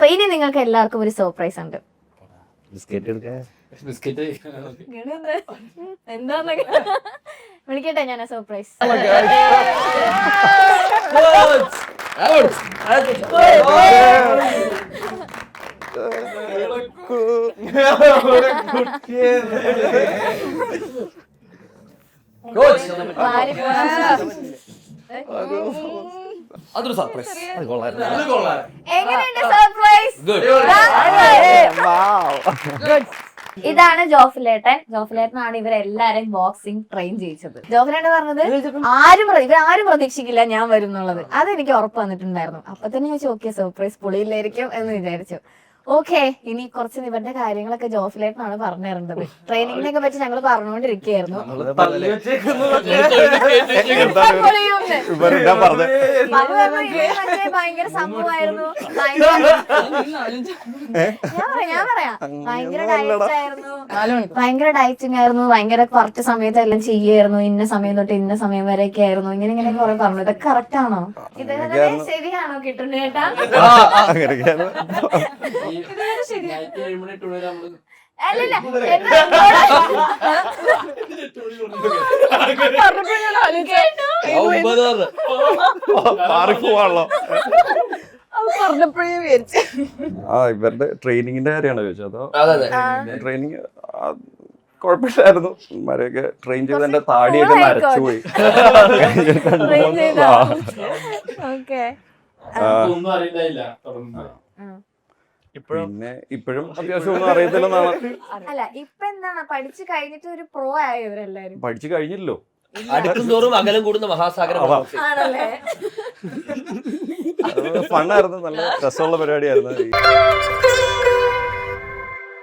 അപ്പൊ ഇനി നിങ്ങൾക്ക് എല്ലാവർക്കും ഒരു സർപ്രൈസ് ഉണ്ട്. എന്താന്നൊക്കെ വിളിക്കട്ടെ ഞാൻ സർപ്രൈസ്. അതൊരു സർപ്രൈസ്. എങ്ങനെയുണ്ട് സർപ്രൈസ്? ഇതാണ് ജോഫിലേട്ടനാണ് ഇവരെല്ലാരും ബോക്സിംഗ് ട്രെയിൻ ചെയ്യിച്ചത്. ജോഫിലേട്ടൻ പറഞ്ഞത് ഇവരാരും പ്രതീക്ഷിക്കില്ല ഞാൻ വരും എന്നുള്ളത്. അതെനിക്ക് ഉറപ്പ് വന്നിട്ടുണ്ടായിരുന്നു. അപ്പൊ തന്നെ ഞാൻ ഓക്കെ സർപ്രൈസ് പൊളിയില്ലായിരിക്കും എന്ന് വിചാരിച്ചു. ഓക്കെ, ഇനി കുറച്ച് ഇവരുടെ കാര്യങ്ങളൊക്കെ ജോഫിലേട്ടനാണ് പറഞ്ഞു തരേണ്ടത്. ട്രെയിനിങ്ങിനെയൊക്കെ പറ്റി ഞങ്ങൾ പറഞ്ഞുകൊണ്ടിരിക്കുകയായിരുന്നു. ഭയങ്കര സംഭവമായിരുന്നു. ഞാൻ പറയാം ഭയങ്കര ഡയറ്റിംഗ് ആയിരുന്നു. ഭയങ്കര കുറച്ച് സമയത്ത് എല്ലാം ചെയ്യായിരുന്നു. ഇന്ന സമയം തൊട്ട് ഇന്ന സമയം വരെയൊക്കെ ആയിരുന്നു. ഇങ്ങനെ കുറെ പറഞ്ഞു. ഇതൊക്കെ കറക്റ്റ് ആണോ? ഇതൊക്കെ ശരിയാണോ കിട്ടുന്നത് ചേട്ടാ? അല്ലല്ല ഇവരുടെ ട്രെയിനിങ്ങിന്റെ കാര്യമാണ് ചോദിച്ചത്. അതോ ട്രെയിനിങ് കുഴപ്പമില്ലായിരുന്നു. മരൊക്കെ ട്രെയിൻ ചെയ്ത് എന്റെ താടിയൊക്കെ നരച്ചുപോയി. പിന്നെ ഇപ്പോഴും അത്യാവശ്യം ഒന്നും അറിയത്തില്ലെന്നാണ്. അല്ല ഇപ്പൊ എന്താണ് പഠിച്ചു കഴിഞ്ഞിട്ട് ഒരു പ്രോ ആയോ ഇവരെല്ലാരും? പഠിച്ചു കഴിഞ്ഞില്ലോ. അടുക്കും തോറും അകലം കൂടുന്ന മഹാസാഗരം. ഫണ്ണായിരുന്നു, നല്ല രസമുള്ള പരിപാടിയായിരുന്നു.